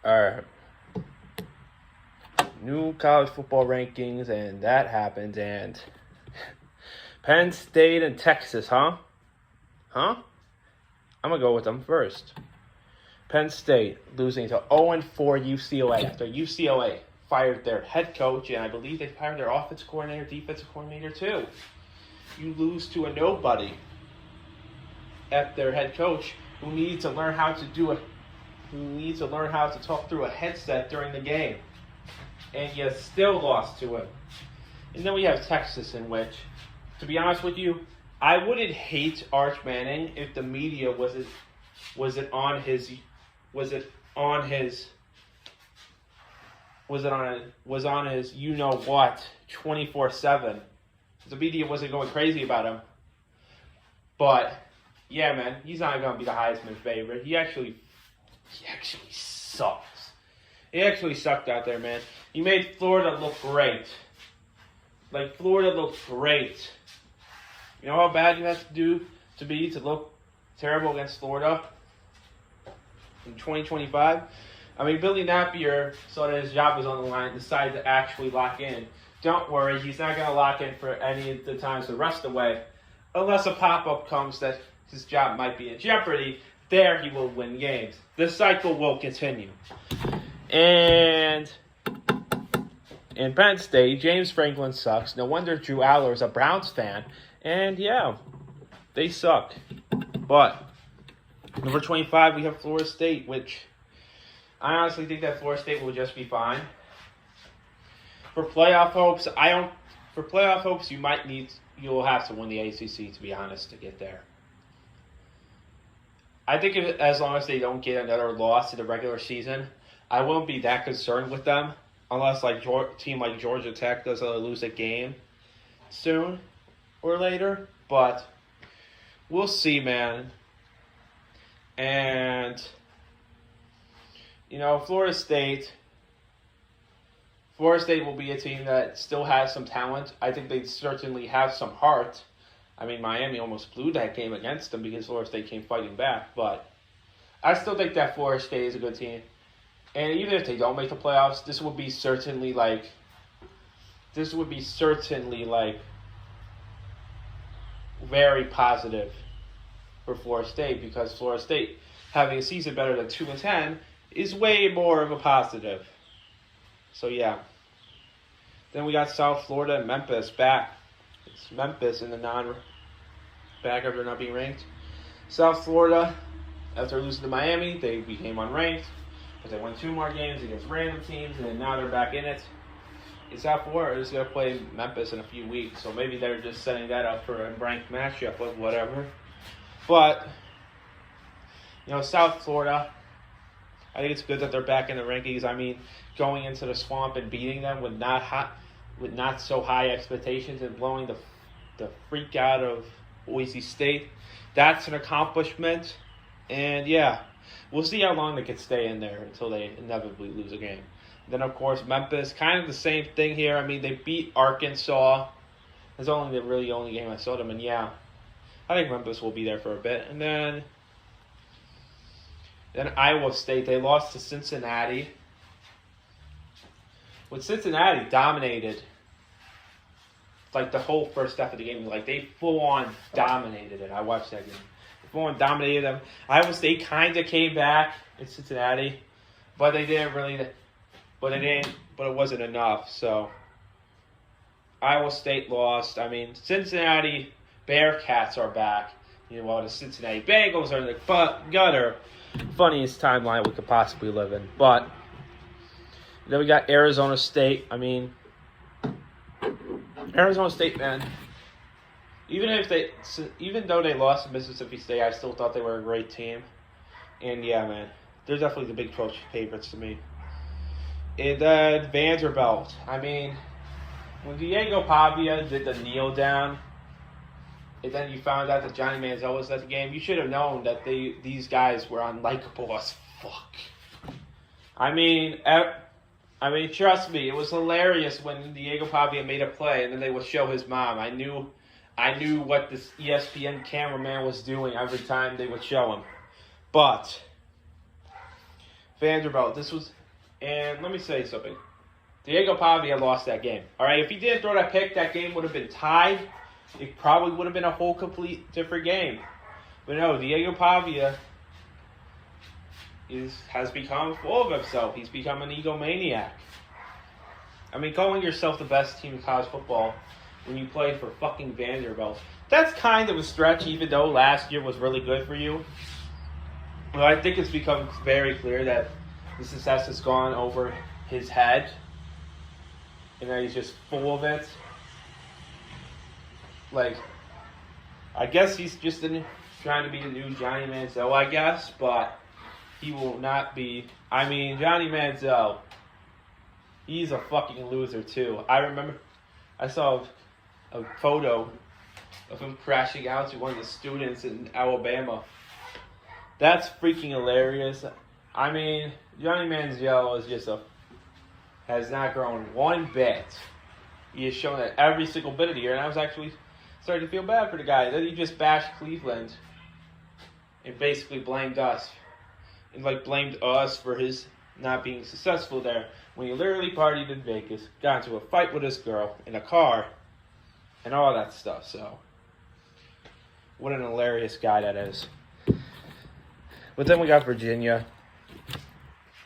Our new college football rankings, and that happened. And Penn State and Texas, huh? I'm going to go with them first. Penn State losing to 0-4 UCLA after UCLA fired their head coach, and I believe they fired their offensive coordinator, defensive coordinator too. You lose to a nobody at their head coach who needs to learn how to talk through a headset during the game. And you still lost to him. And then we have Texas, in which, to be honest with you, I wouldn't hate Arch Manning if the media was on his 24/7. The media wasn't going crazy about him. But yeah, man, he's not going to be the Heisman favorite. He actually sucks. He actually sucked out there, man. He made Florida look great. Florida looked great. You know how bad you have to look terrible against Florida in 2025? I mean, Billy Napier saw that his job was on the line and decided to actually lock in. Don't worry, he's not going to lock in for any of the times the rest of the way. Unless a pop-up comes that his job might be in jeopardy, there he will win games. The cycle will continue. And in Penn State, James Franklin sucks. No wonder Drew Aller is a Browns fan. And yeah, they suck. But number 25, we have Florida State, which I honestly think that Florida State will just be fine. For playoff hopes, you'll have to win the ACC, to be honest, to get there. I think as long as they don't get another loss in the regular season, I won't be that concerned with them, unless a team like Georgia Tech does lose a game soon or later. But we'll see, man. And Florida State will be a team that still has some talent. I think they certainly have some heart. I mean, Miami almost blew that game against them because Florida State came fighting back. But I still think that Florida State is a good team. And even if they don't make the playoffs, this would be certainly very positive for Florida State, because Florida State having a season better than 2-10 is way more of a positive. So yeah. Then we got South Florida and Memphis back. It's Memphis in the back after not being ranked. South Florida, after losing to Miami, they became unranked, but they won 2 more games against random teams, and now they're back in it. And South Florida is going to play Memphis in a few weeks, so maybe they're just setting that up for a ranked matchup or whatever. But South Florida, I think it's good that they're back in the rankings. I mean, going into the swamp and beating them with not so high expectations and blowing the freak out of Boise State, that's an accomplishment. And yeah, we'll see how long they can stay in there until they inevitably lose a game. Then of course Memphis, kind of the same thing here. I mean, they beat Arkansas. It's only the really only game I saw them, and yeah, I think Memphis will be there for a bit. And then Iowa State, they lost to Cincinnati. With Cincinnati dominated the whole first half of the game. They full-on dominated it. I watched that game. They full-on dominated them. Iowa State kind of came back in Cincinnati, but they didn't really. But it wasn't enough. So Iowa State lost. I mean, Cincinnati Bearcats are back. While the Cincinnati Bengals are in the gutter. Funniest timeline we could possibly live in. But then we got Arizona State. I mean, Arizona State, man. Even though they lost to Mississippi State, I still thought they were a great team. And yeah, man, they're definitely the Big 12 favorites to me. And then Vanderbilt. I mean, when Diego Pavia did the kneel down, and then you found out that Johnny Manziel was at the game, you should have known that these guys were unlikable as fuck. I mean, trust me, it was hilarious when Diego Pavia made a play and then they would show his mom. I knew what this ESPN cameraman was doing every time they would show him. But Vanderbilt. And let me say something. Diego Pavia lost that game. All right, if he didn't throw that pick, that game would have been tied. It probably would have been a whole complete different game. But no, Diego Pavia has become full of himself. He's become an egomaniac. I mean, calling yourself the best team in college football when you play for fucking Vanderbilt, that's kind of a stretch, even though last year was really good for you. Well, I think it's become very clear that the success has gone over his head and that he's just full of it. Like, I guess he's just trying to be the new Johnny Manziel, I guess, but he will not be. I mean, Johnny Manziel, he's a fucking loser, too. I remember I saw a photo of him crashing out to one of the students in Alabama. That's freaking hilarious. I mean, Johnny Manziel is has not grown one bit. He has shown that every single bit of the year, and I was actually starting to feel bad for the guy. Then he just bashed Cleveland and basically blamed us. And blamed us for his not being successful there when he literally partied in Vegas, got into a fight with his girl in a car, and all that stuff. So, what an hilarious guy that is. But then we got Virginia.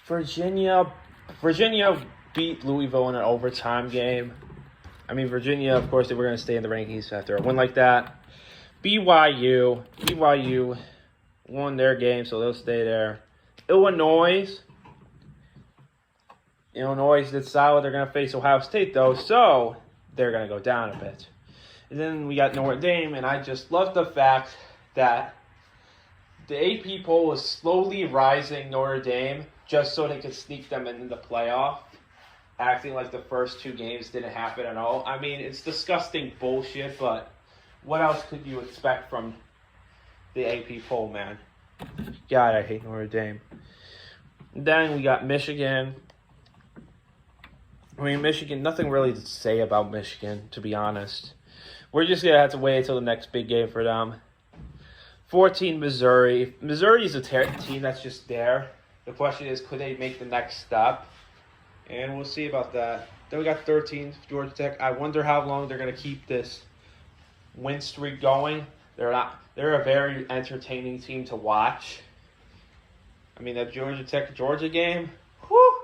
Virginia beat Louisville in an overtime game. I mean, Virginia, of course, they were going to stay in the rankings after a win like that. BYU won their game, so they'll stay there. Illinois did solid. They're going to face Ohio State, though, so they're going to go down a bit. And then we got Notre Dame, and I just love the fact that the AP poll is slowly rising Notre Dame just so they could sneak them into the playoff, acting like the first two games didn't happen at all. I mean, it's disgusting bullshit, but what else could you expect from the AP poll, man? God, I hate Notre Dame. Then we got Michigan. I mean, Michigan, nothing really to say about Michigan, to be honest. We're just going to have to wait until the next big game for them. 14, Missouri. Missouri's a team that's just there. The question is, could they make the next step? And we'll see about that. Then we got 13, Georgia Tech. I wonder how long they're going to keep this win streak going. They're a very entertaining team to watch. I mean, that Georgia game, whew,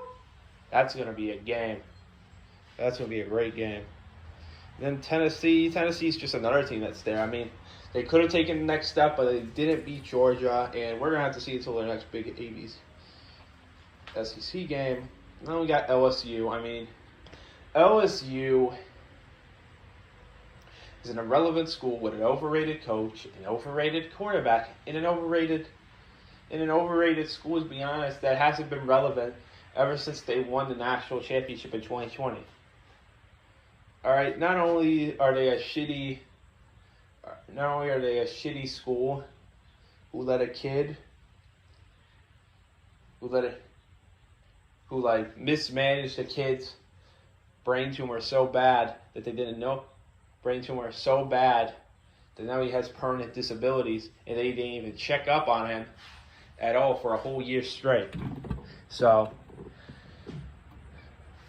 that's going to be a game. That's going to be a great game. Then Tennessee's just another team that's there. I mean, they could have taken the next step, but they didn't beat Georgia, and we're going to have to see until their next big SEC game. Then we got LSU. I mean, LSU is an irrelevant school with an overrated coach, an overrated quarterback, in an overrated school, to be honest, that hasn't been relevant ever since they won the national championship in 2020. All right, not only are they a shitty school who let a kid who mismanaged the kid's brain tumor so bad that they didn't know. Brain tumor so bad that now he has permanent disabilities, and they didn't even check up on him at all for a whole year straight. So,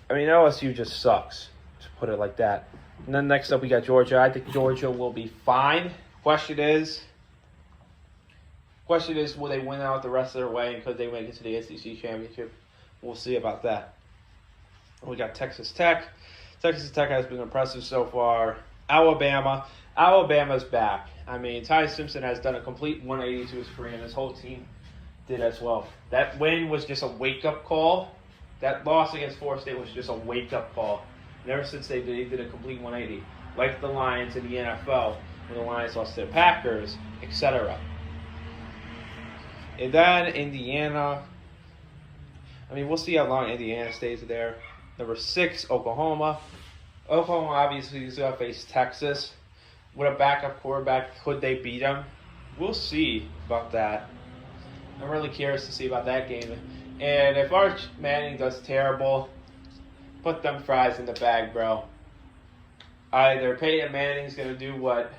I mean, LSU just sucks, to put it like that. And then next up we got Georgia. I think Georgia will be fine. Question is, will they win out the rest of their way, and could they make it to the SEC championship? We'll see about that. We got Texas Tech. Texas Tech has been impressive so far. Alabama's back. I mean, Ty Simpson has done a complete 180 to his career, and his whole team did as well. That win was just a wake-up call. That loss against Florida State was just a wake-up call. And ever since they did a complete 180. Like the Lions in the NFL, when the Lions lost to the Packers, etc. And then Indiana. I mean, we'll see how long Indiana stays there. Number 6, Oklahoma. Oklahoma obviously is going to face Texas. With a backup quarterback, could they beat them? We'll see about that. I'm really curious to see about that game. And if Arch Manning does terrible, put them fries in the bag, bro. Either Peyton Manning's going to do what...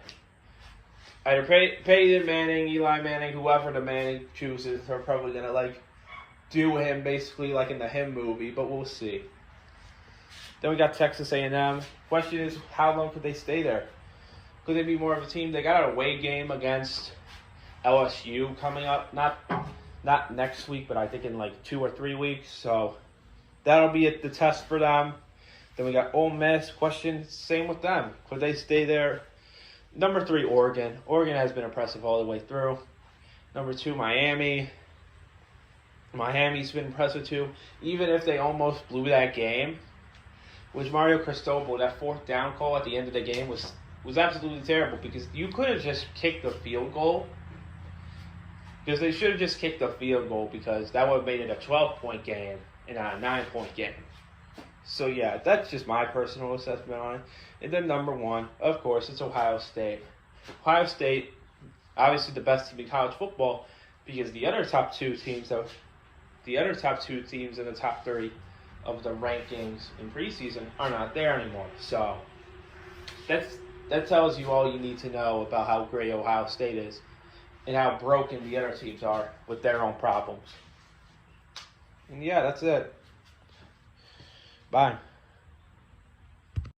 Either Peyton Manning, Eli Manning, whoever the Manning chooses, are probably going to do him basically like in the Him movie, but we'll see. Then we got Texas A&M. Question is, how long could they stay there? Could they be more of a team? They got an away game against LSU coming up. Not next week, but I think in like 2 or 3 weeks. So that'll be the test for them. Then we got Ole Miss. Question, same with them. Could they stay there? Number 3, Oregon. Oregon has been impressive all the way through. Number 2, Miami. Miami's been impressive too. Even if they almost blew that game, which Mario Cristobal, that 4th down call at the end of the game was absolutely terrible because you could have just kicked the field goal. Because they should have just kicked the field goal because that would have made it a 12-point game and not a 9-point game. So yeah, that's just my personal assessment on it. And then number 1, of course, it's Ohio State. Ohio State, obviously the best team in college football because the other top two teams in the top 30 of the rankings in preseason are not there anymore. So that tells you all you need to know about how great Ohio State is and how broken the other teams are with their own problems. And yeah, that's it. Bye.